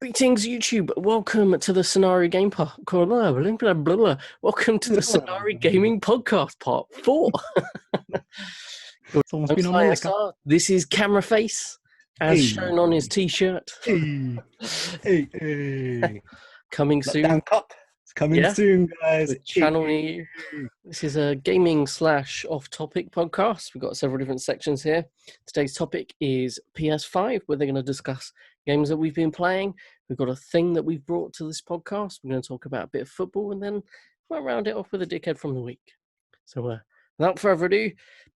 Greetings, YouTube. Welcome to the Sunaru Game Podcast. Welcome to the Sunaru Gaming Podcast, Part 4. Someone's been on the liquor. This is Camera Face, as shown on his T-shirt. Hey. Coming soon. Lockdown Cup. It's coming soon, guys. Channel near. This is a gaming / off-topic podcast. We've got several different sections here. Today's topic is PS5, where they're going to discuss games that we've been playing. We've got a thing that we've brought to this podcast. We're going to talk about a bit of football, and then we'll round it off with a dickhead from the week. So without further ado,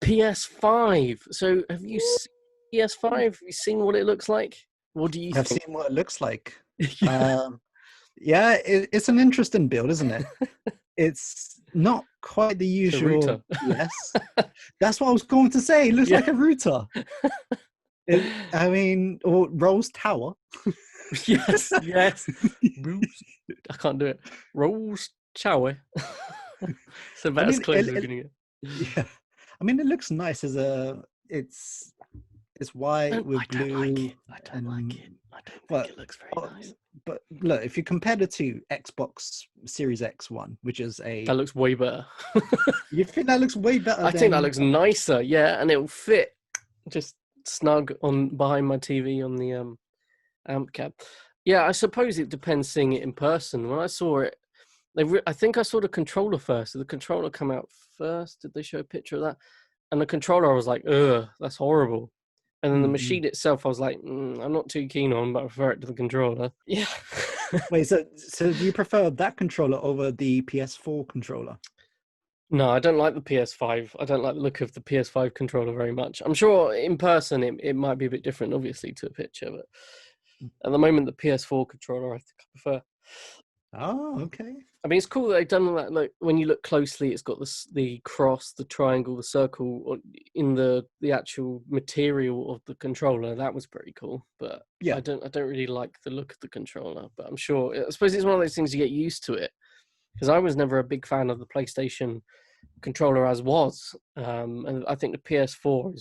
PS5. So have you seen PS5? Have you seen what it looks like? What do you think? I've seen what it looks like. It's an interesting build, isn't it? It's not quite the usual. Yes, that's what I was going to say. It looks like a router. Or Rolls Tower. yes. I can't do it. Rolls Tower. So about as close as we're getting it. Yeah, I mean, it looks nice as it's white with blue. I don't like it. I don't think it looks very nice. But look, if you compare the two, Xbox Series X one, which is that looks way better. You think that looks way better? I think that looks nicer. Yeah, and it'll fit just snug on behind my TV on the amp cap. Yeah, I suppose it depends seeing it in person. When I saw it, I think I saw the controller first. Did the controller come out first? Did they show a picture of that? And the controller, I was like, ugh, that's horrible. And then the machine itself, I was like, I'm not too keen on, but I prefer it to the controller. Yeah. Wait, so do you prefer that controller over the PS4 controller? No, I don't like the PS5. I don't like the look of the PS5 controller very much. I'm sure in person it might be a bit different, obviously, to a picture, but at the moment, the PS4 controller I think I prefer. Oh, okay. I mean, it's cool that they've done that. Like when you look closely, it's got the cross, the triangle, the circle in the actual material of the controller. That was pretty cool. But yeah, I don't really like the look of the controller. But I suppose it's one of those things you get used to it. Because I was never a big fan of the PlayStation controller as was, and I think the PS4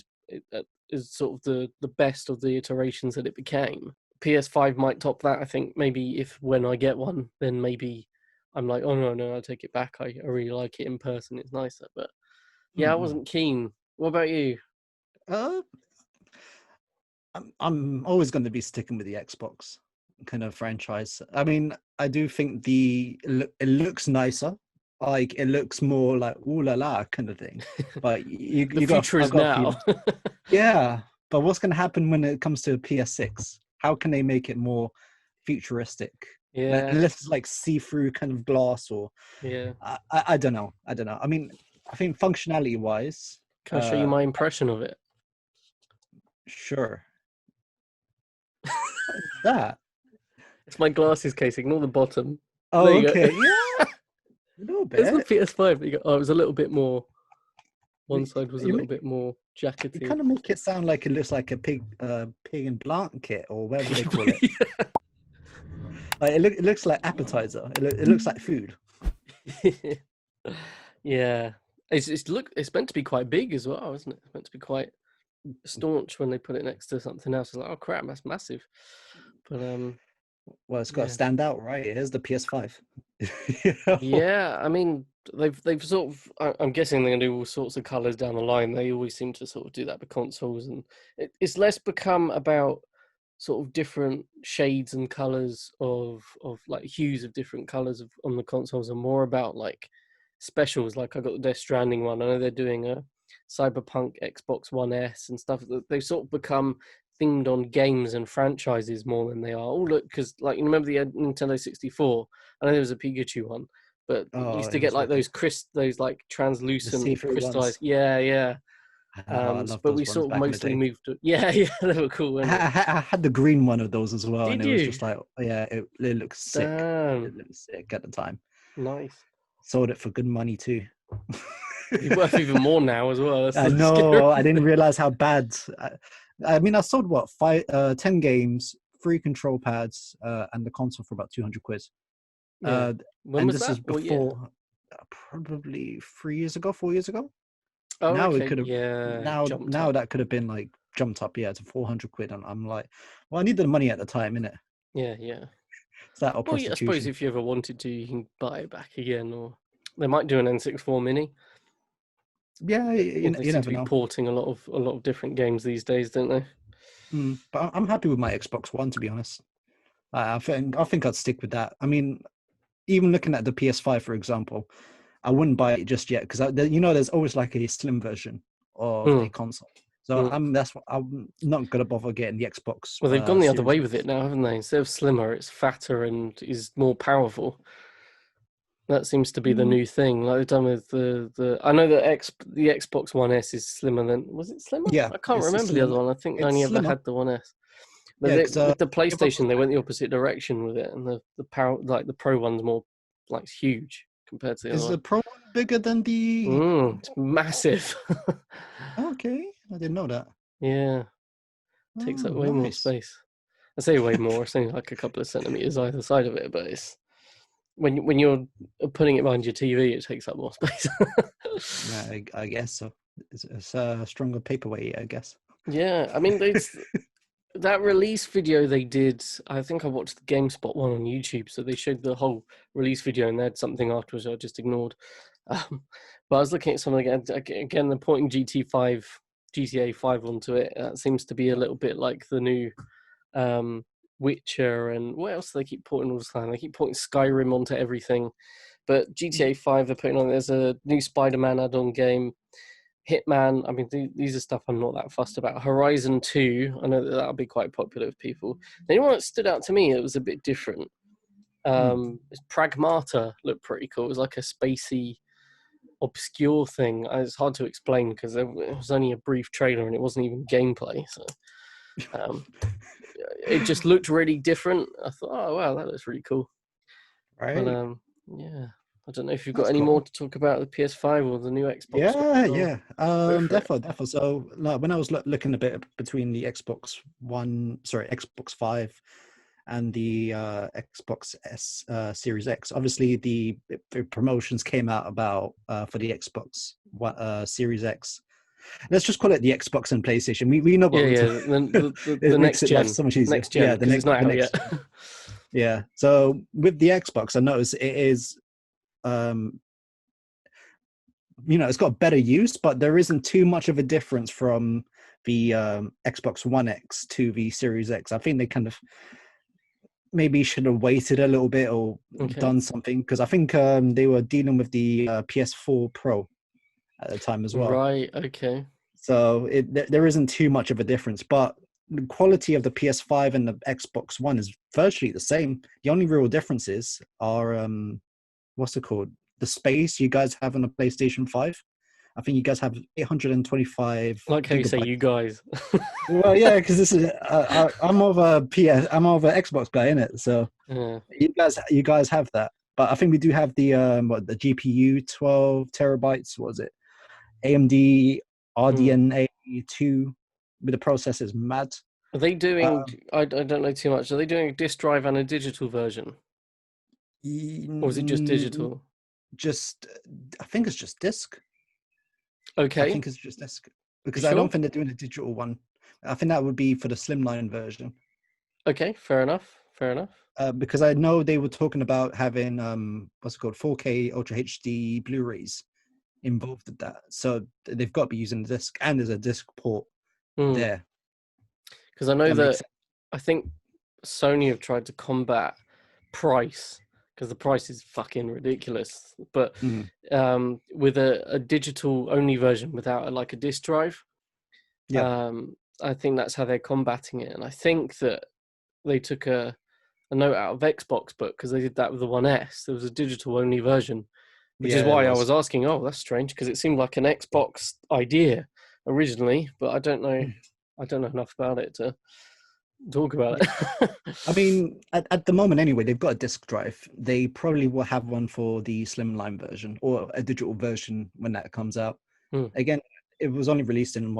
is sort of the best of the iterations that it became. PS5 might top that. I think maybe when I get one, then maybe I'm like, oh no, I take it back. I really like it in person. It's nicer. But yeah, I wasn't keen. What about you? I'm always going to be sticking with the Xbox kind of franchise. I mean, I do think it looks nicer. Like it looks more like ooh la la kind of thing. But the future is now. Yeah, but what's going to happen when it comes to PS6? How can they make it more futuristic? Yeah, unless it's like see-through kind of glass or I don't know. I mean, I think functionality wise, can I show you my impression of it? Sure. That it's my glasses case. Ignore the bottom. Oh, okay. Yeah, a little bit. It's the PS5. It was a little bit more. One side was a little bit more jackety. You kind of make it sound like it looks like a pig and blanket or whatever they call it. Like it looks like appetizer. It looks like food. Yeah, it's meant to be quite big as well, isn't it? It's meant to be quite staunch when they put it next to something else. It's like, oh crap, that's massive. But well, it's got to stand out, right? Here's the PS5. Yeah, I mean, they've sort of. I'm guessing they're gonna do all sorts of colors down the line. They always seem to sort of do that with consoles, and it's less become about sort of different shades and colors of like hues of different colors on the consoles, and more about like specials. Like I got the Death Stranding one. I know they're doing a Cyberpunk Xbox One S and stuff. They've sort of become themed on games and franchises more than they are. Oh look, because like you remember the Nintendo 64? I know there was a Pikachu one, but you used to get like those like translucent crystallized. Yeah. But we sort of mostly moved to they were cool. I had the green one of those as well. Did and it you? was just like, it looks sick. Damn. It looked sick at the time. Nice. Sold it for good money too. It's worth even more now as well. I know. Scary. I didn't realize how bad. I mean, I sold 10 games, 3 control pads, and the console for about 200 quid. Yeah. When was that? This is before, probably 4 years ago. Oh, now okay. it could have. Yeah. Now that could have been like jumped up, to 400 quid. And I'm like, well, I needed the money at the time, innit? Yeah, yeah. Is that or Well, yeah, I suppose prostitution? if you ever wanted to, you can buy it back again, or they might do an N64 Mini. Yeah, Or you, they you seem to never be know. porting a lot of different games these days, don't they? But I'm happy with my Xbox One, to be honest. I think I'd stick with that. I mean, even looking at the PS5, for example, I wouldn't buy it just yet because there's always like a slim version of a Mm, console. So mm. I'm not gonna bother getting the Xbox Well, they've gone the other Series way with it X. now, haven't they? Instead of slimmer, it's fatter and is more powerful. That seems to be the Mm, new thing. Like they've done with the. I know that the Xbox One S is slimmer than. Was it slimmer? yeah, I can't it's remember the other slim. one. I think I It's only ever slimmer. had the One S. But Yeah, because with the if I was PlayStation, they went the opposite direction with it, and the power, like the Pro one's more like huge compared to the other is the one. Pro one bigger than the? It's massive. Okay, I didn't know that. Yeah, takes Oh, up way more nice. space. I say way more. It's only like a couple of centimeters either side of it, but it's when you're putting it behind your TV, it takes up more space. I guess so. It's a stronger paperweight, I guess. Yeah, I mean, it's that release video they did. I think I watched the GameSpot one on YouTube, so they showed the whole release video, and they had something afterwards I just ignored. But I was looking at something again. They're porting GTA 5 onto it. That seems to be a little bit like the new Witcher, and what else do they keep porting all the time? They keep porting Skyrim onto everything. But GTA 5 they're putting on. There's a new Spider-Man add-on game. Hitman, I mean, these are stuff I'm not that fussed about. Horizon 2, I know that'll be quite popular with people. The only one that stood out to me, it was a bit different. Pragmata looked pretty cool. It was like a spacey, obscure thing. It's hard to explain because it was only a brief trailer and it wasn't even gameplay. So um, it just looked really different. I thought, oh, wow, that looks really cool. But Right. yeah, I don't know if you've got That's any cool. more to talk about the PS5 or the new Xbox Yeah, one. Or yeah. go for it. Definitely. So, like, when I was looking a bit between the Xbox 5 and the Xbox Series X, obviously the promotions came out about for the Xbox Series X. Let's just call it the Xbox and PlayStation. We know what Yeah, we're yeah. talking. The It makes next it life gen, so much easier. next gen, Yeah, because it's not the out yet. next gen. Yeah. So with the Xbox, I noticed it is um it's got better use, but there isn't too much of a difference from the Xbox One X to the Series X. I think they kind of maybe should have waited a little bit or Okay. done something because I think they were dealing with the PS4 Pro at the time as well. Right. Okay. So there isn't too much of a difference, but the quality of the PS5 and the Xbox One is virtually the same. The only real differences are what's it called? The space you guys have on the PlayStation 5. I think you guys have 825 Like how you say, gigabytes. you guys. Well, yeah, because this is I'm more of a I'm more of an Xbox guy, in it. So Yeah. you guys have that, but I think we do have the the GPU 12 terabytes. What was it? AMD Hmm. RDNA 2 with the processors mad. Are they doing? Um, I don't know too much. Are they doing a disk drive and a digital version, or is it just digital? just I think it's just disc. I Okay. think it's just disc You because I don't sure? think they're doing a digital one. I think that would be for the slimline version. Okay. Fair enough. Fair enough. Because I know they were talking about having what's it called 4K Ultra HD Blu-rays involved with that. So they've got to be using the disc, and there's a disc port Hmm. there. Because I know That makes that sense. I think Sony have tried to combat price because the price is fucking ridiculous. But Mm, with a digital only version without like a disk drive, yeah, I think that's how they're combating it. And I think that they took a note out of Xbox book because they did that with the One S. There was a digital only version, which is yeah, it why I was. was asking. Oh, that's strange because it seemed like an Xbox idea originally, but I don't know. Mm, I don't know enough about it to talk about yeah. it. I mean, at the moment anyway, they've got a disk drive. They probably will have one for the slimline version or a digital version when that comes out. Hmm. Again, it was only released in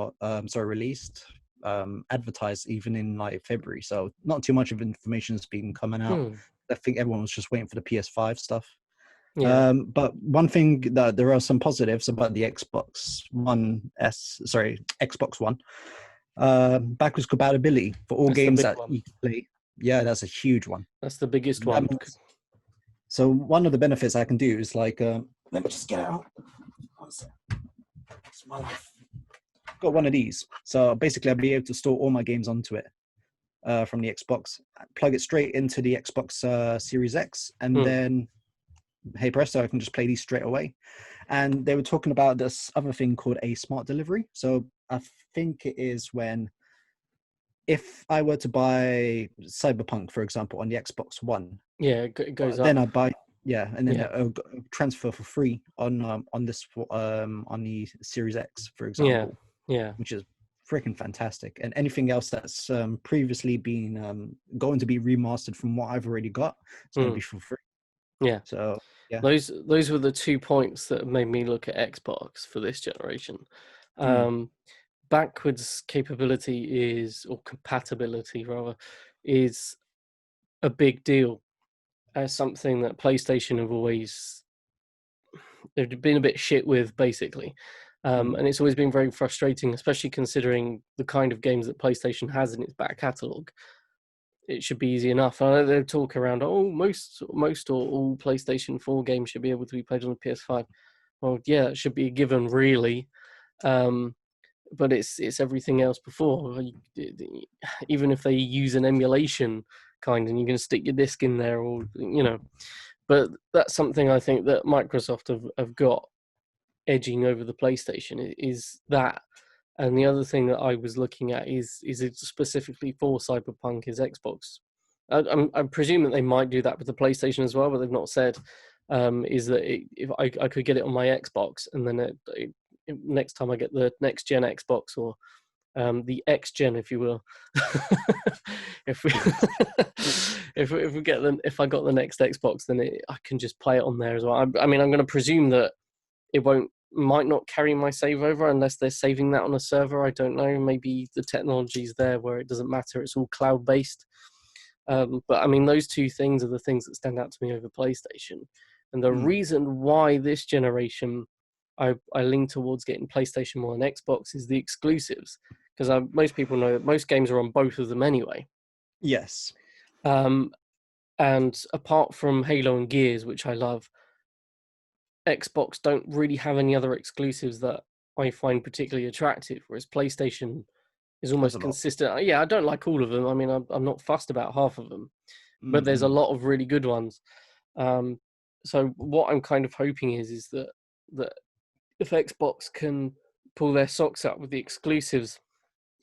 advertised even in like February, so not too much of information has been coming out. Hmm. I think everyone was just waiting for the PS5 stuff. Yeah. But one thing that there are some positives about the Xbox One, backwards compatibility for all That's the games big that one. you can play. Yeah, that's a huge one. That's the biggest That one. means, so one of the benefits I can do is like, let me just get it out. One sec. It's my life. Got one of these. So basically, I'll be able to store all my games onto it from the Xbox, plug it straight into the Xbox Series X, and then, hey presto, I can just play these straight away. And they were talking about this other thing called a smart delivery. So I think it is when, if I were to buy Cyberpunk, for example, on the Xbox One, it goes up. then I buy, and then Yeah. it'll transfer for free on the Series X, for example. Yeah. Which is freaking fantastic. And anything else that's previously been going to be remastered from what I've already got, it's going to be for free. Yeah. So yeah, those were the 2 points that made me look at Xbox for this generation. Backwards capability or compatibility rather, is a big deal. As something that PlayStation they've been a bit shit with, basically. And it's always been very frustrating, especially considering the kind of games that PlayStation has in its back catalogue. It should be easy enough. I know they talk around, most or all PlayStation 4 games should be able to be played on the PS5. Well, yeah, it should be a given, really. But it's everything else before. Even if they use an emulation kind, and you're going to stick your disc in there, or But that's something I think that Microsoft have got edging over the PlayStation, is that. And the other thing that I was looking at is it specifically for Cyberpunk is Xbox. I presume that they might do that with the PlayStation as well, but they've not said. Is that if I could get it on my Xbox, and then next time I get the next gen Xbox, or the X gen, if you will, if we if I got the next Xbox, then I can just play it on there as well. I mean, I'm going to presume that it might not carry my save over unless they're saving that on a server. I don't know. Maybe the technology's there where it doesn't matter. It's all cloud based. But I mean, those two things are the things that stand out to me over PlayStation. And the reason why this generation I lean towards getting PlayStation more than Xbox is the exclusives, because most people know that most games are on both of them anyway. Yes. And apart from Halo and Gears, which I love, Xbox don't really have any other exclusives that I find particularly attractive, whereas PlayStation is almost consistent. Yeah, I don't like all of them. I mean, I'm not fussed about half of them, but there's a lot of really good ones. So what I'm kind of hoping is that if Xbox can pull their socks up with the exclusives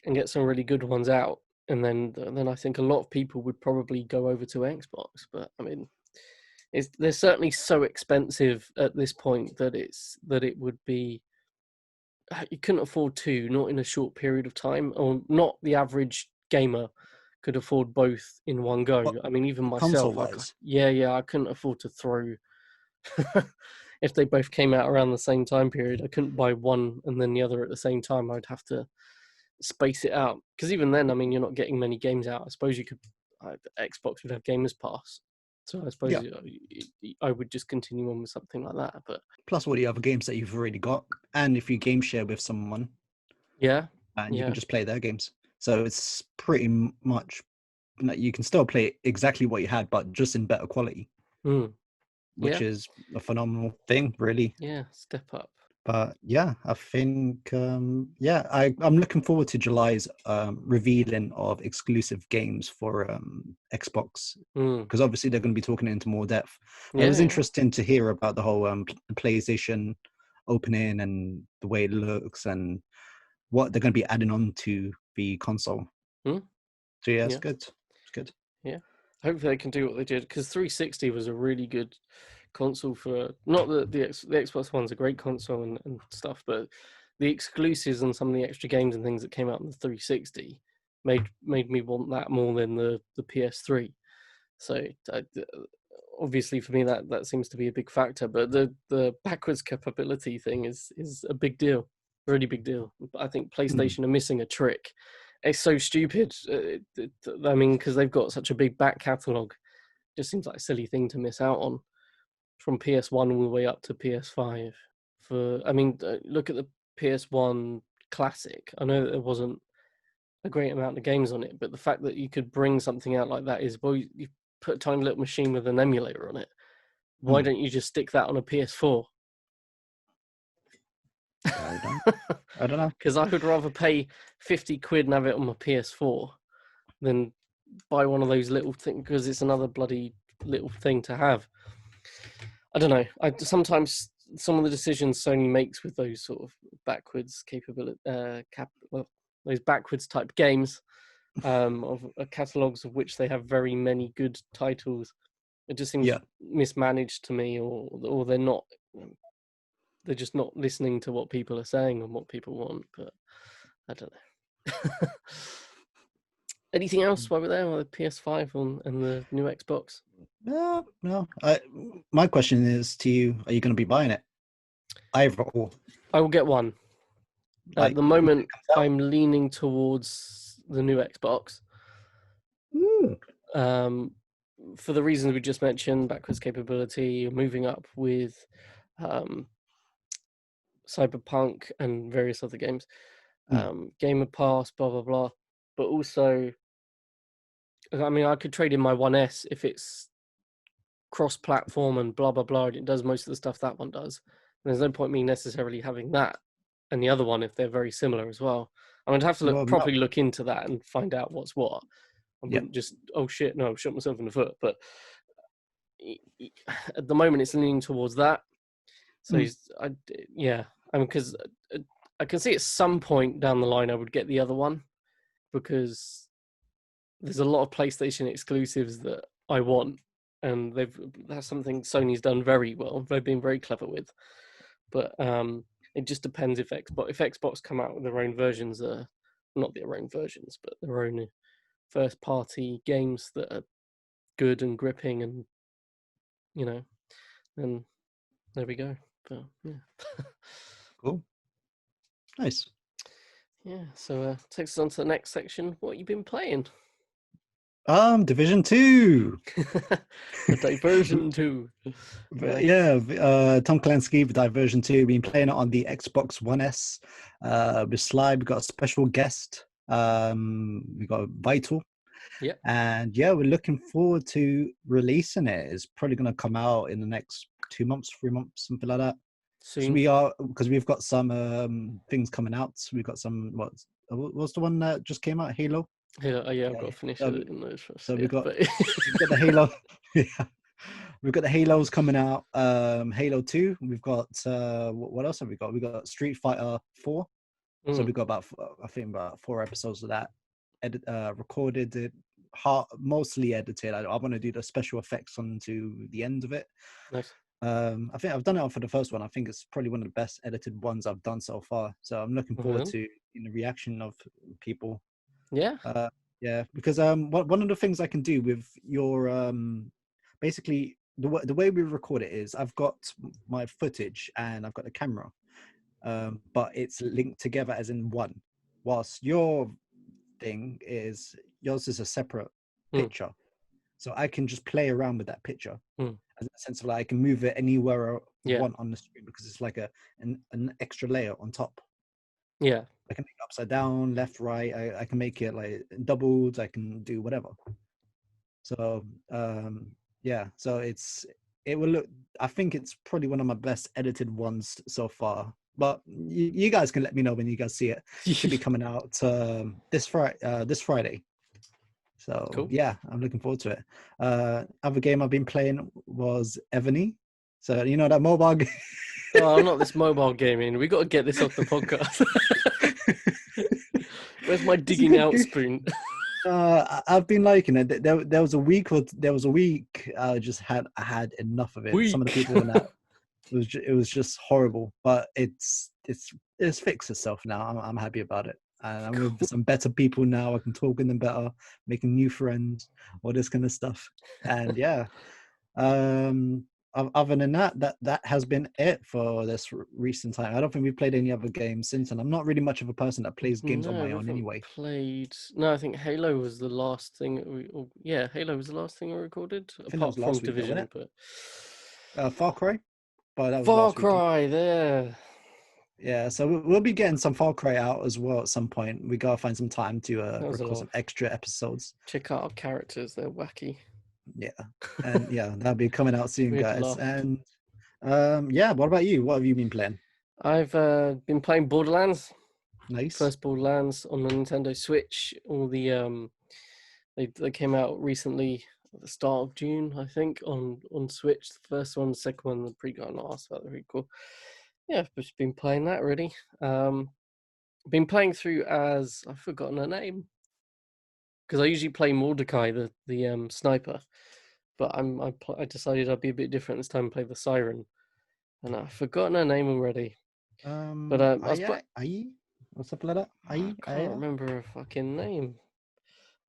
and get some really good ones out, and then I think a lot of people would probably go over to Xbox. But I mean, they're certainly so expensive at this point that it would be, you couldn't afford two, not in a short period of time, or not the average gamer could afford both in one go. I mean, even myself, I couldn't afford to throw. If they both came out around the same time period, I couldn't buy one and then the other at the same time. I'd have to space it out, because even then, I mean, you're not getting many games out. I suppose you could, Xbox would have Gamers Pass, so I suppose I would just continue on with something like that. But plus all the other games that you've already got, and if you game share with someone, you can just play their games. So it's pretty much, you can still play exactly what you had, but just in better quality, which is a phenomenal thing, really. Yeah, step up. But yeah, I think I'm looking forward to July's revealing of exclusive games for Xbox, because obviously they're going to be talking into more depth. It was interesting to hear about the whole PlayStation opening and the way it looks and what they're going to be adding on to the console. So yeah, it's good. It's good. Yeah, hopefully they can do what they did, because 360 was a really good console for, not that the Xbox One's a great console and stuff, but the exclusives and some of the extra games and things that came out in the 360 made me want that more than the PS3. So obviously for me that seems to be a big factor, but the backwards capability thing is a big deal, really big deal. I think PlayStation are missing a trick. It's so stupid. I mean, because they've got such a big back catalogue, just seems like a silly thing to miss out on. From PS1 all the way up to PS5. Look at the PS1 Classic. I know that there wasn't a great amount of games on it. But the fact that you could bring something out like that is, well, you put a tiny little machine with an emulator on it. Why don't you just stick that on a PS4? I don't know. Because I would rather pay 50 quid and have it on my PS4 than buy one of those little things, because it's another bloody little thing to have. I don't know. Sometimes some of the decisions Sony makes with those sort of backwards capability, those backwards type games, of catalogs of which they have very many good titles, it just seems mismanaged to me, or they're just not listening to what people are saying and what people want. But I don't know. Anything else while we're there on the PS5 and the new Xbox? No. My question is to you: are you going to be buying it? Either or. I will get one. At the moment, I'm leaning towards the new Xbox. For the reasons we just mentioned, backwards capability, moving up with Cyberpunk and various other games, Game Pass, blah blah blah. But also, I mean, I could trade in my 1S if it's cross-platform and blah blah blah. It does most of the stuff that one does. There's no point me necessarily having that and the other one if they're very similar as well. I'm going to have to properly look into that and find out what's what. I wouldn't just, oh shit, no, shot myself in the foot. But at the moment, it's leaning towards that. So, because I can see at some point down the line I would get the other one, because there's a lot of PlayStation exclusives that I want, and that's something Sony's done very well. They've been very clever with. But it just depends if Xbox come out with their own versions, not their own versions, but their own first-party games that are good and gripping, and then there we go. But yeah, cool, nice. Yeah, so takes us on to the next section. What have you been playing? Division 2. The Diversion 2. Nice. Yeah, Tom Clancy, Diversion 2. Been playing it on the Xbox One S. With Sly, we got a special guest. We got Vital. Yeah. And yeah, we're looking forward to releasing it. It's probably going to come out in the next 2 months, 3 months, something like that. Soon. Because we've got some things coming out. We've got some, what's the one that just came out? Halo? Yeah, I've got to finish it in those first. So we've got the Halo. Yeah. We've got the Halos coming out. Halo 2. We've got what else have we got? We got Street Fighter 4. So we got about 4 episodes of that. Recorded it, mostly edited. I want to do the special effects onto the end of it. Nice. I think I've done it for the first one. I think it's probably one of the best edited ones I've done so far. So I'm looking forward to the reaction of people. Yeah. Yeah, because one of the things I can do with your basically the way we record it is I've got my footage and I've got the camera, but it's linked together as in one. Whilst yours is a separate picture, so I can just play around with that picture. As a sense of like I can move it anywhere I want on the screen, because it's like an extra layer on top. Yeah, I can make it upside down, left, right. I can make it like doubled. I can do whatever. So so it will look. I think it's probably one of my best edited ones so far. But you guys can let me know when you guys see it. It should be coming out this Friday. So cool. Yeah, I'm looking forward to it. Other game I've been playing was Evany. So you know that mobile game. Oh, not this mobile gaming. We got to get this off the podcast. Where's my digging out spoon? I've been liking it. There was a week I had enough of it. Some of the people in that it was just horrible, but it's fixed itself now. I'm happy about it. And I'm with some better people now. I can talk with them better, making new friends, all this kind of stuff. And yeah, other than that has been it for this recent time. I don't think we've played any other games since, and I'm not really much of a person that plays games on my own anyway. I think Halo was the last thing Halo was the last thing we recorded, apart from Division. But Far Cry. But that was Far Cry, there. Yeah, so we'll be getting some Far Cry out as well at some point. We gotta find some time to record some extra episodes. Check out our characters; they're wacky. Yeah, and yeah, that'll be coming out soon, guys. Laugh. And yeah, what about you? What have you been playing? I've been playing Borderlands. Nice. First Borderlands on the Nintendo Switch. All the they came out recently at the start of June, I think, on Switch. The first one, the second one, the pre-got asked about the prequel. Yeah, I've just been playing that really. Been playing through as I've forgotten her name because I usually play Mordecai, the sniper, but I decided I'd be a bit different this time and play the Siren, and I've forgotten her name already. But or something like that. I can't remember her fucking name.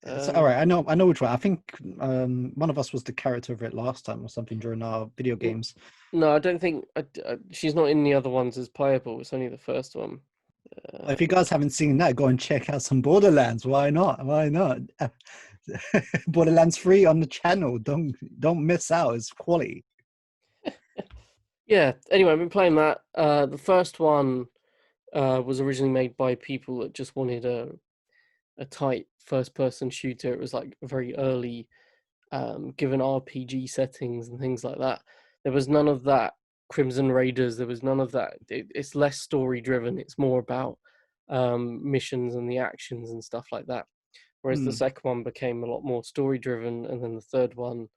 All right, I know which one. I think one of us was the character of it last time or something during our video games. No, I don't think she's not in the other ones as playable. It's only the first one. If you guys haven't seen that, go and check out some Borderlands. Why not? Why not? Borderlands 3 on the channel. Don't miss out. It's quality. Yeah. Anyway, I've been playing that. The first one was originally made by people that just wanted a tight first-person shooter. It was like a very early, given RPG settings and things like that. There was none of that Crimson Raiders. There was none of that. It's less story-driven. It's more about missions and the actions and stuff like that. Whereas the second one became a lot more story-driven, and then the third one,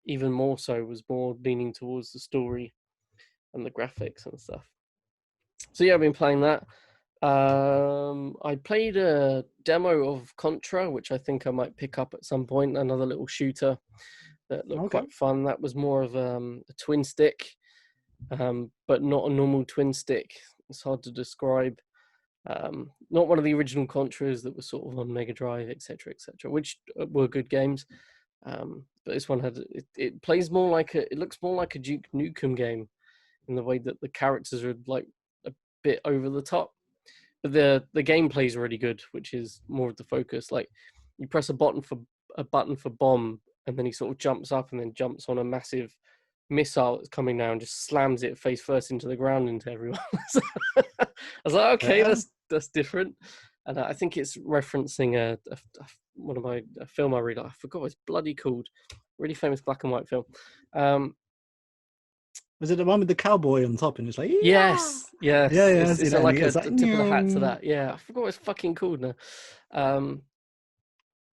even more so, was more leaning towards the story and the graphics and stuff. So yeah, I've been playing that. I played a demo of Contra, which I think I might pick up at some point. Another little shooter that looked quite fun. That was more of a twin stick, but not a normal twin stick. It's hard to describe. Not one of the original Contras that was sort of on Mega Drive, etc., which were good games. But this one had it plays more like it looks more like a Duke Nukem game in the way that the characters are like a bit over the top. But the gameplay is really good, which is more of the focus. Like you press a button for bomb, and then he sort of jumps up and then jumps on a massive missile that's coming down, just slams it face first into the ground into everyone. So I was like, okay, that's different. And I think it's referencing one of my film I really like. I forgot what it's bloody called. Really famous black and white film. Was it the one with the cowboy on top and it's like yes. Yeah, It's like a tip of the hat to that. Yeah, I forgot what it's fucking called now.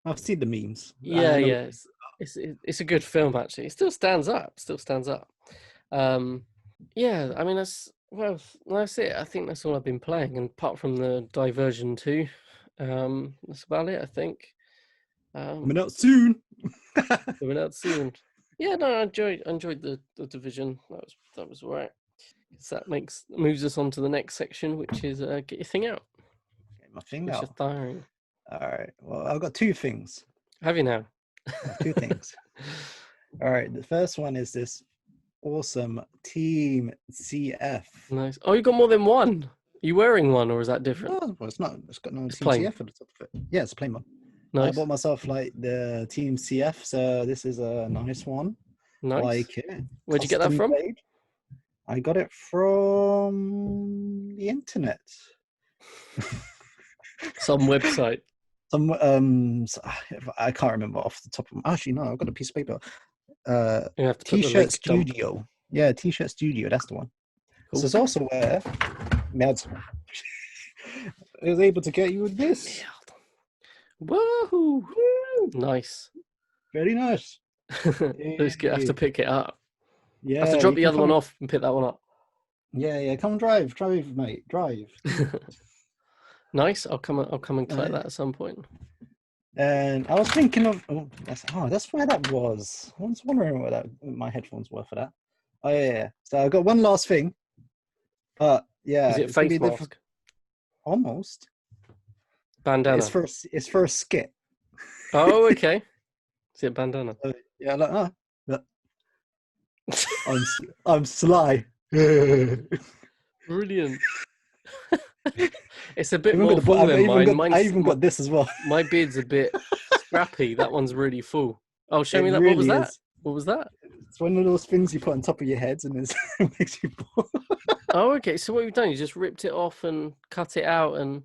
I've seen the memes. Yeah. It's a good film actually. It still stands up. Yeah, I mean that's it. I think that's all I've been playing, and apart from the Diversion 2, that's about it. I think. Coming out soon. Yeah, no, I enjoyed the Division. That was all right. So that moves us on to the next section, which is get your thing out. Get my thing out. Which is tiring. All right. Well, I've got two things. Have you now? Two things. All right. The first one is this awesome Team CF. Nice. Oh, you got more than one. Are you wearing one, or is that different? No, well, it's not. It's got no Team plain. CF at the top of it. Yeah, it's a plain one. Nice. I bought myself like the Team CF, so this is a nice one. Nice. Like it. Where'd you get that from? Made. I got it from the internet. Some website. I can't remember off the top of my. Actually, no, I've got a piece of paper. You have to T-shirt Studio. Jump. Yeah, T-shirt Studio. That's the one. Cool. So it's also where Mads is able to get you this. Woohoo! Nice. Very nice. Let's have to pick it up. Yeah. I have to drop the other one off and pick that one up. Yeah. Come drive, mate. Drive. Nice. I'll come and collect that at some point. And I was thinking of that's where that was. I was wondering what my headphones were for that. Oh yeah. So I got one last thing. But yeah. Is it a face mask? Almost. Bandana. It's for a skit. Oh, okay. Is it a bandana? Yeah, like I'm sly. Brilliant. It's a bit more full than mine. I even got this as well. My beard's a bit scrappy. That one's really full. Oh, show me that. Really what was that? What was that? It's one of those things you put on top of your heads and it makes you bald. Oh, okay. So what you've done, you just ripped it off and cut it out and...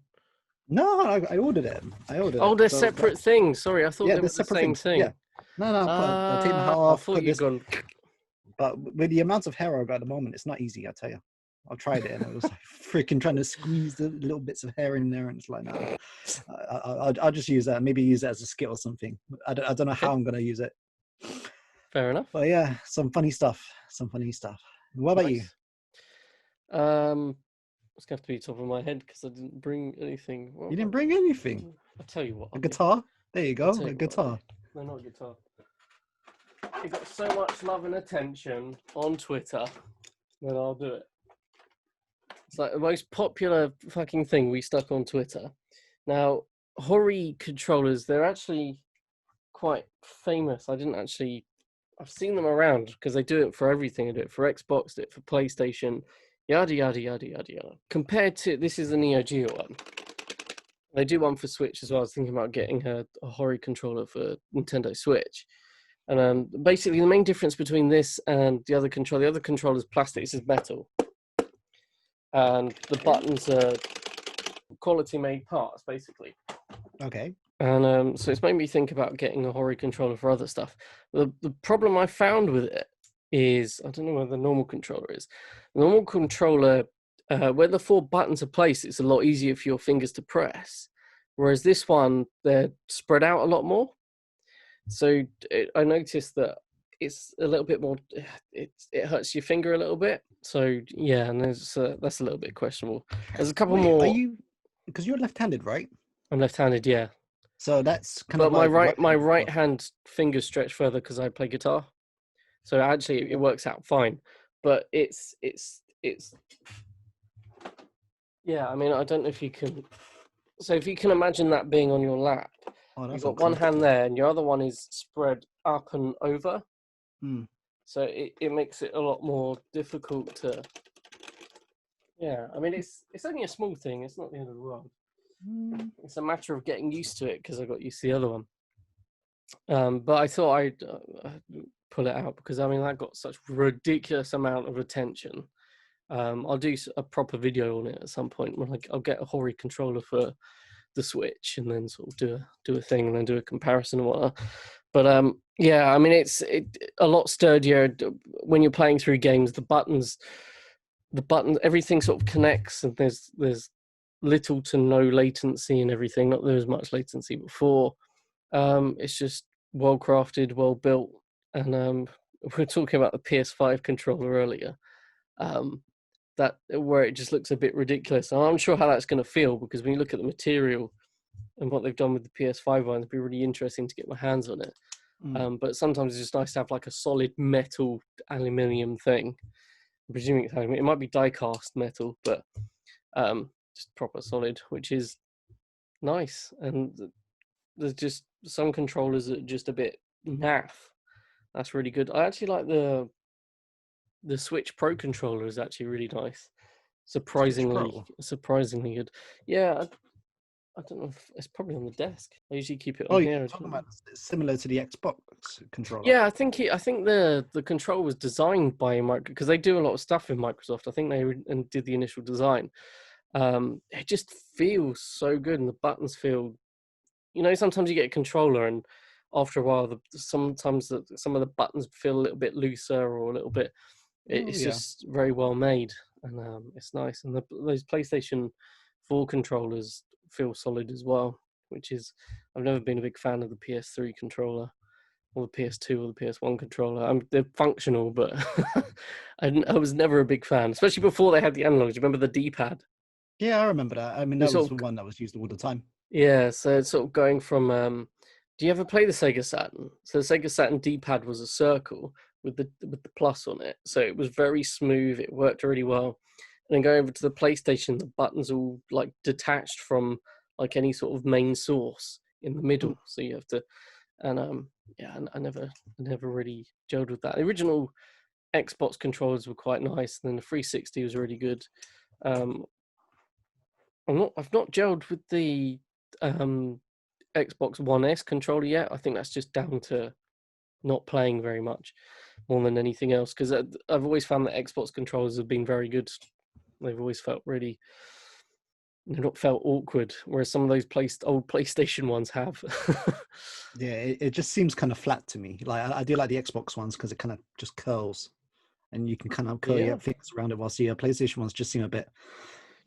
No, I ordered it. Oh, they're So separate things. Sorry, I thought yeah, they they're were the separate same things. Yeah. thing. No, I take my hair I off. thought Put you'd this. gone... But with the amount of hair I've got at the moment, it's not easy. I tell you. I've tried it, and it was like freaking trying to squeeze the little bits of hair in there, and it's like, no. I'll just use that. Maybe use it as a skit or something. I don't know how I'm gonna use it. Fair enough. But yeah, some funny stuff. What about you? It's going to have to be top of my head because I didn't bring anything. You didn't bring anything. I'll tell you what. A guitar? There you go. A guitar. No, not a guitar. It got so much love and attention on Twitter, then I'll do it. It's like the most popular fucking thing we stuck on Twitter. Now, Hori controllers, they're actually quite famous. I've seen them around because they do it for everything. They do it for Xbox, do it for PlayStation, yada, yada, yada, yada, yada. Compared to, this is the Neo Geo one. They do one for Switch as well. I was thinking about getting a Hori controller for Nintendo Switch. And basically the main difference between this and the other controller is plastic, this is metal. And the buttons are quality made parts, basically. Okay. And so it's made me think about getting a Hori controller for other stuff. The problem I found with it is, I don't know where the normal controller is. The normal controller, where the 4 buttons are placed, it's a lot easier for your fingers to press. Whereas this one, they're spread out a lot more. So I noticed that it's a little bit more, it hurts your finger a little bit. So yeah, and that's a little bit questionable. There's a couple more. Are you, because you're left-handed, right? I'm left-handed, yeah. So that's kind but of like my right hand fingers stretch further because I play guitar. So actually it works out fine. But it's yeah, I mean, I don't know if you can. So if you can imagine that being on your lap, you've got one hand there and your other one is spread up and over. So it makes it a lot more difficult to... Yeah, I mean, it's only a small thing. It's not the end of the world. It's a matter of getting used to it because I got used to the other one. But I thought I'd pull it out because, I mean, that got such ridiculous amount of attention. I'll do a proper video on it at some point when I'll get a Hori controller for the Switch and then sort of do a thing and then do a comparison and whatnot. But yeah, I mean, it's a lot sturdier when you're playing through games. The buttons, everything sort of connects, and there's little to no latency and everything. Not there was much latency before. It's just well crafted, well built, and we were talking about the PS5 controller earlier. That where it just looks a bit ridiculous. And I'm not sure how that's going to feel because when you look at the material and what they've done with the PS5 one, it'd be really interesting to get my hands on it. But sometimes it's just nice to have like a solid metal aluminium thing. I'm presuming it's aluminium. It might be die-cast metal, but just proper solid, which is nice. And there's just some controllers that are just a bit naff. That's really good. I actually like the Switch Pro controller is actually really nice. Surprisingly good. Yeah, I don't know if it's probably on the desk. I usually keep it on here. You're talking about similar to the Xbox controller. Yeah, I think the controller was designed by Microsoft because they do a lot of stuff with Microsoft. I think they did the initial design. It just feels so good, and the buttons feel. You know, sometimes you get a controller, and after a while, sometimes some of the buttons feel a little bit looser or a little bit. It's just very well made, and it's nice. And those PlayStation 4 controllers feel solid as well, which is, I've never been a big fan of the PS3 controller or the PS2 or the PS1 controller. They're functional, but I was never a big fan, especially before they had the analogs. Remember the D-pad? Yeah, I remember that. I mean, that was the one that was used all the time. Yeah, so it's sort of going from... do you ever play the Sega Saturn? So the Sega Saturn D-pad was a circle with the plus on it. So it was very smooth. It worked really well. And then going over to the PlayStation, the buttons all like detached from like any sort of main source in the middle. So you have to... And yeah, I never really gelled with that. The original Xbox controllers were quite nice, and then the 360 was really good. I've not gelled with the Xbox One S controller yet. I think that's just down to not playing very much more than anything else, because I've always found that Xbox controllers have been very good They've always felt really, they've not felt awkward, whereas some of those old PlayStation ones have. Yeah, it just seems kind of flat to me. Like I do like the Xbox ones because it kind of just curls, and you can kind of curl Yeah. your things around it. Whilst the PlayStation ones just seem a bit.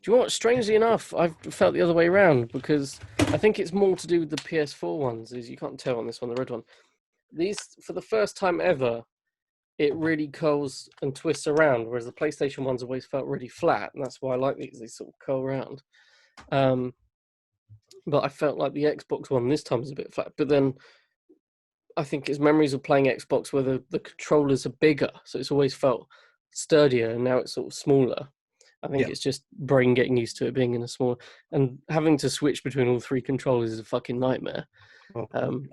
Do you know what? Strangely enough, I've felt the other way around, because I think it's more to do with the PS4 ones. Is you can't tell on this one, the red one. These, for the first time ever, it really curls and twists around, whereas the PlayStation ones always felt really flat, and that's why I like these. They sort of curl around. But I felt like the Xbox one this time is a bit flat. But then I think it's memories of playing Xbox where the controllers are bigger, so it's always felt sturdier, and now it's sort of smaller. I think it's just brain getting used to it being in a small, and having to switch between all three controllers is a fucking nightmare.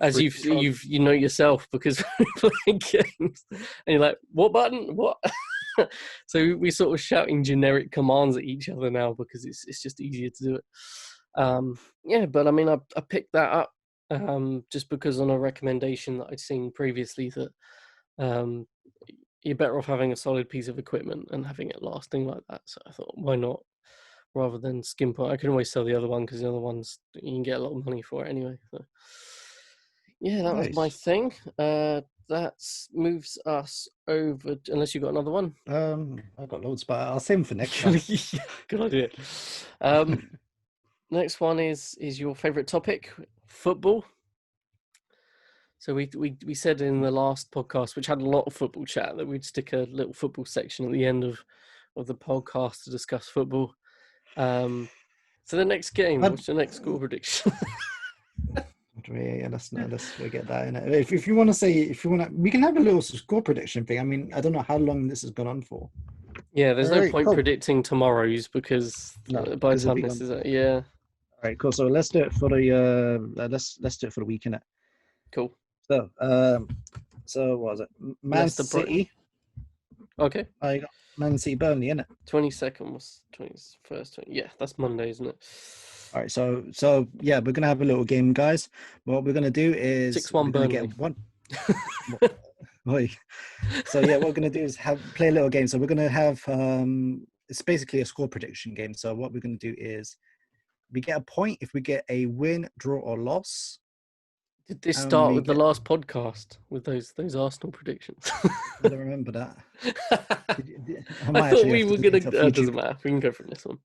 As you know yourself, because we're playing games and you're like, what button? What? So we sort of shouting generic commands at each other now because it's just easier to do it. But I mean, I picked that up just because on a recommendation that I'd seen previously that you're better off having a solid piece of equipment and having it lasting like that. So I thought, why not? Rather than skimp on. I can always sell the other one because the other ones you can get a lot of money for it anyway. So yeah, that was my thing. That moves us over. Unless you got another one. I've got loads, but I'll save them for next time. Good idea. Next one is your favourite topic, football. So we said in the last podcast, which had a lot of football chat, that we'd stick a little football section at the end of the podcast to discuss football. So the next game, what's the next score prediction? Yeah, let's get that in it. If you want to, we can have a little score prediction thing. I mean, I don't know how long this has gone on for. Yeah, there's no point predicting tomorrow's because by the time this is yeah. All right, cool. So let's do it for the let's do it for the week, innit? Cool. So what was it? Man City. Okay. I got Man City Burnley, innit? 22nd was 21st. Yeah, that's Monday, isn't it? All right, so yeah, we're gonna have a little game, guys. What we're gonna do is 6-1 Burnley. Get one. So yeah, what we're gonna do is play a little game. So we're gonna have it's basically a score prediction game. So what we're gonna do is we get a point if we get a win, draw, or loss. Did this start with the last podcast with those Arsenal predictions? I don't remember that. I thought we were gonna. It doesn't matter. We can go from this one.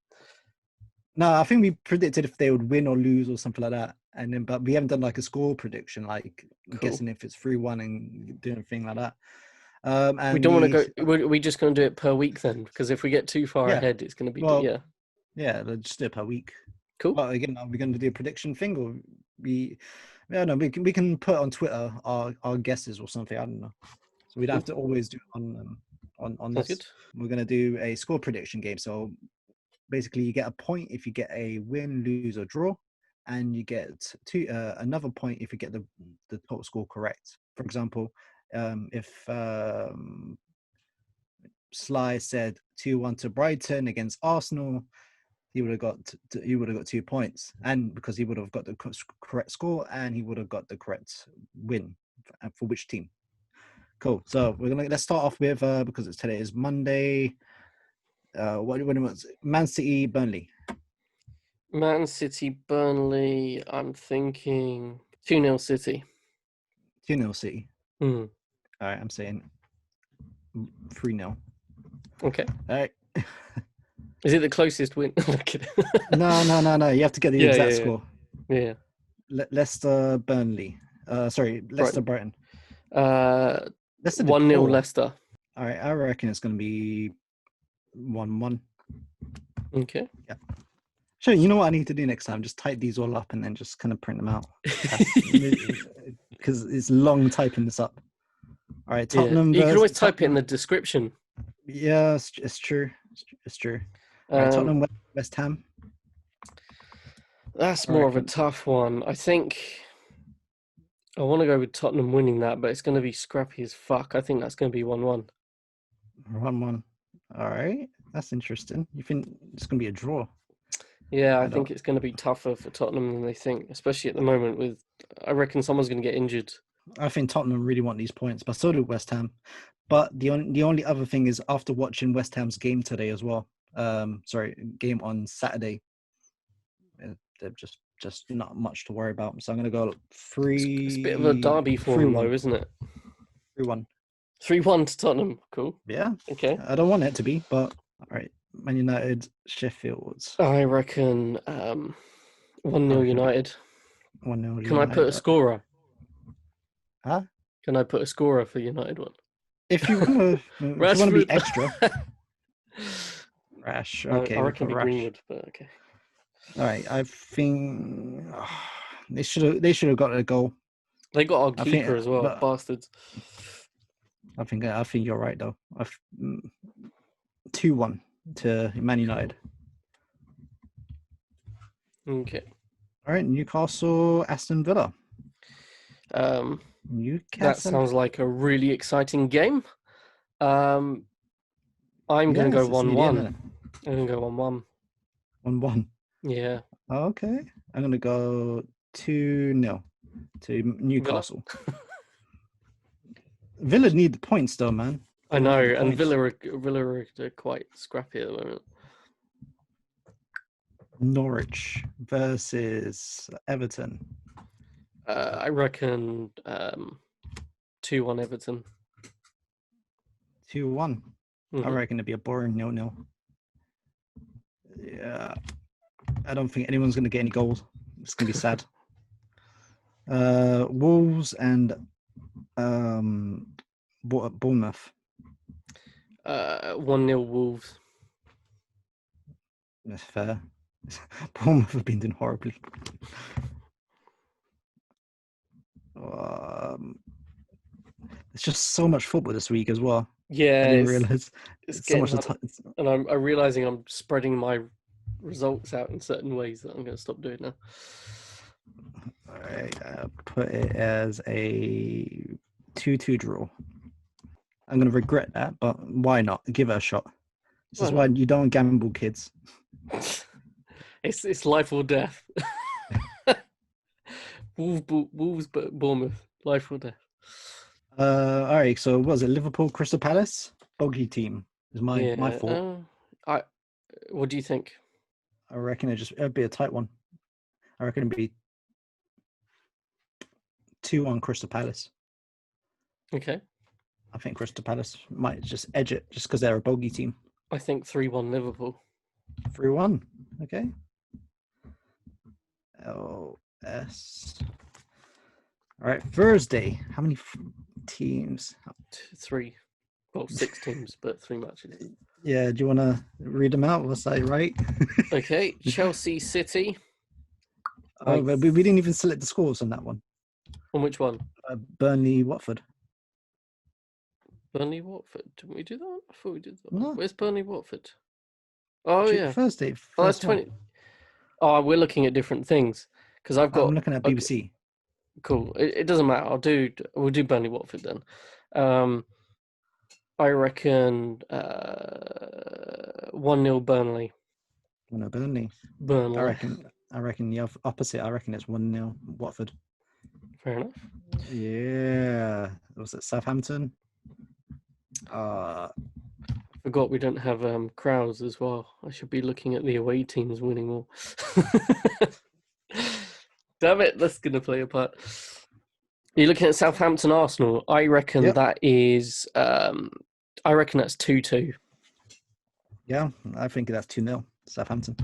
No, I think we predicted if they would win or lose or something like that, and then but we haven't done like a score prediction, like guessing if it's 3-1 and doing a thing like that. And we don't want to go. We're just going to do it per week then, because if we get too far ahead, it's going to be Yeah, let's just do it per week. Cool. Well, again, are we going to do a prediction thing, or I don't know. We can put on Twitter our guesses or something. I don't know. So we don't have to always do it on this. Good. We're going to do a score prediction game. So basically, you get a point if you get a win, lose, or draw, and you get another point if you get the total score correct. For example, if Sly said 2-1 to Brighton against Arsenal, he would have got 2 points, and because he would have got the correct score and he would have got the correct win for which team. Cool. So let's start off with because today is Monday. What was it? Man City Burnley. Man City Burnley. I'm thinking 2-0 City. 2-0 City. All right, I'm saying 3-0. Okay. All right. Is it the closest win? No. You have to get the exact score. Yeah. Leicester Burnley. Leicester Brighton. Leicester 1-0 Leicester. All right, I reckon it's going to be 1-1. Okay. Yeah. Sure. You know what I need to do next time? Just type these all up and then just kind of print them out. Because it's long typing this up. All right, Tottenham. You can always type it in the description. Yeah, it's true. It's true. All right, Tottenham West Ham. That's more of a tough one. I think I want to go with Tottenham winning that, but it's going to be scrappy as fuck. I think that's going to be 1-1. 1-1. All right. That's interesting. You think it's going to be a draw? Yeah, I think it's going to be tougher for Tottenham than they think, especially at the moment I reckon someone's going to get injured. I think Tottenham really want these points, but so do West Ham. But the only other thing is after watching West Ham's game today as well, game on Saturday. They're just not much to worry about. So I'm going to go 3. It's a bit of a derby for them, though, isn't it? 3-1. 3-1 to Tottenham. Cool. Yeah. Okay. I don't want it to be, but all right. Man United, Sheffield. I reckon 1-0 United. 1-0 United. Can I put a scorer? Huh? Can I put a scorer for United one? If you want to be extra. Rash. Okay. I reckon it'd be Greenwood, but okay. All right. I think they should have got a goal. They got our keeper as well, bastards. I think you're right though. 2-1 to Man United. Okay. All right, Newcastle, Aston Villa. Newcastle. That sounds like a really exciting game. I'm going to go 1-1. I'm going to go 1-1. 1-1. Yeah. Okay. I'm going to go 2-0 to Newcastle. Villa need the points though, man. I know, and Villa are quite scrappy at the moment. Norwich versus Everton. I reckon 2-1 Everton. 2-1. Mm-hmm. I reckon it'd be a boring 0-0. Yeah. I don't think anyone's going to get any goals. It's going to be sad. Wolves and Bournemouth. 1-0 Wolves. That's fair. Bournemouth have been doing horribly. It's just so much football this week as well. Yeah, I didn't realize it's so much and I'm realizing I'm spreading my results out in certain ways that I'm going to stop doing now. All right, put it as a 2-2 draw. I'm going to regret that, but why not? Give it a shot. This is why you don't gamble, kids. It's life or death. Wolves, but Bournemouth, life or death. All right. So was it Liverpool, Crystal Palace? Bogey team is my fault. What do you think? I reckon it'd be a tight one. I reckon it'd be 2-1 Crystal Palace. Okay. I think Crystal Palace might just edge it just because they're a bogey team. I think 3-1 Liverpool. 3-1. Okay. LS. All right. Thursday. How many teams? 3. Well, 6 teams, but 3 matches. Yeah. Do you want to read them out? Was I right? Okay. Chelsea City. Oh, but we didn't even select the scores on that one. On which one? Burnley, Watford. Burnley, Watford. Didn't we do that? I thought we did that. No. Where's Burnley, Watford? Oh, yeah. Thursday. Oh, that's 20. Oh, we're looking at different things because I'm looking at BBC. Okay. Cool. It doesn't matter. We'll do Burnley, Watford then. I reckon 1-0 Burnley. 1-0 Burnley. Burnley. I reckon the opposite. I reckon it's 1-0 Watford. Fair enough. Yeah. Was it Southampton? Forgot we don't have crowds as well. I should be looking at the away teams winning more. Damn it, that's going to play a part. You're looking at Southampton Arsenal. I reckon that is. I reckon that's 2-2. Yeah, I think that's 2-0 Southampton.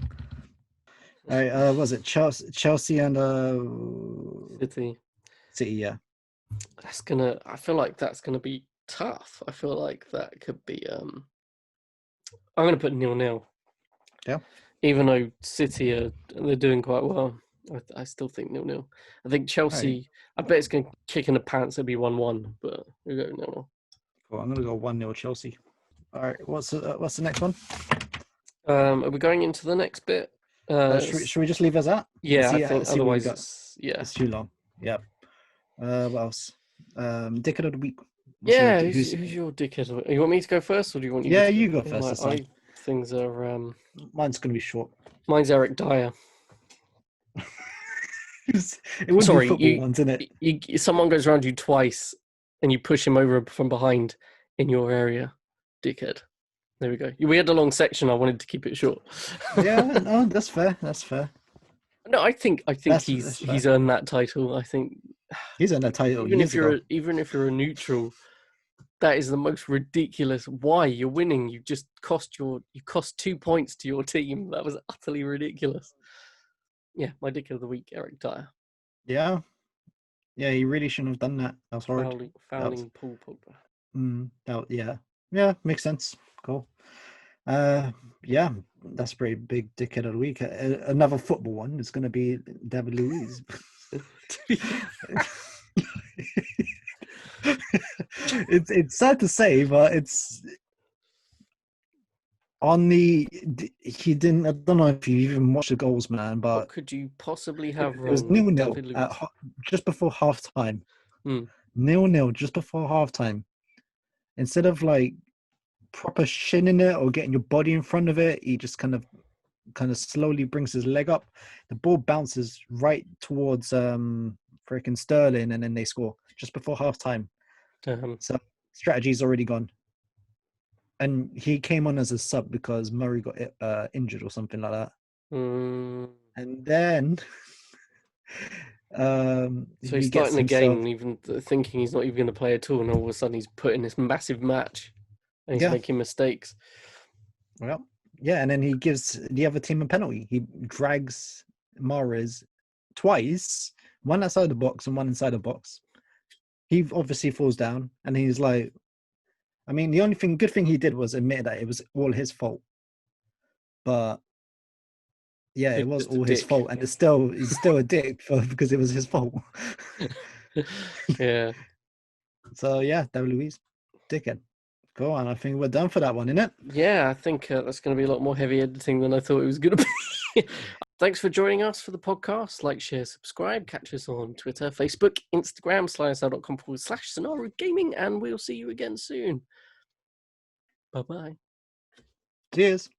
All right, was it Chelsea and City? City, yeah. I feel like that's gonna be tough. I feel like that could be. I'm gonna put 0-0. Yeah. Even though City they're doing quite well, I still think 0-0. I think Chelsea. Right. I bet it's gonna kick in the pants. It'll be 1-1, but we go 0-0. Cool. I'm gonna go 1-0 Chelsea. All right. What's the next one? Are we going into the next bit? Should we just leave as that? Yeah, I think otherwise it's too long. Yeah. What else? Dickhead of the week. Who's your dickhead of the week? You want me to go first, or do you want you? Yeah, you go first. Things are. Mine's gonna be short. Mine's Eric Dyer. It wouldn't be football ones, isn't it? Someone goes around you twice, and you push him over from behind in your area, dickhead. There we go. We had a long section. I wanted to keep it short. Yeah, no, that's fair. That's fair. No, I think That's he's earned that title. I think he's earned that title even years ago. Even if you're a neutral, that is the most ridiculous. Why you're winning? You cost 2 points to your team. That was utterly ridiculous. Yeah, my dick of the week, Eric Dyer. Yeah, he really shouldn't have done that. That was horrid. Fouling Paul Pogba. Yeah, makes sense. Cool. Yeah, that's a pretty big dickhead of the week. Another football one is going to be David Luiz. It's sad to say, but it's on the he didn't. I don't know if you even watched the goals, man. But what could you possibly have wrong? It was 0-0 just before half time. 0-0 just before half time. Instead of like proper shinning it or getting your body in front of it, he just kind of slowly brings his leg up. The ball bounces right towards freaking Sterling, and then they score just before half time. So strategy's already gone. And he came on as a sub because Murray got injured or something like that. And then so he's starting the game even thinking he's not even going to play at all, and all of a sudden he's put in this massive match and he's making mistakes. Well, yeah, and then he gives the other team a penalty. He drags Mahrez twice, one outside the box and one inside the box. He obviously falls down, and he's like, I mean, the only good thing he did was admit that it was all his fault. But yeah, it was all his fault, and he's still a dick because it was his fault. Yeah. So yeah, David Luiz, dickhead. Cool, and I think we're done for that one, isn't it? Yeah, I think that's going to be a lot more heavy editing than I thought it was going to be. Thanks for joining us for the podcast. Like, share, subscribe. Catch us on Twitter, Facebook, Instagram, slideshow.com/Sunaru Gaming, and we'll see you again soon. Bye-bye. Cheers.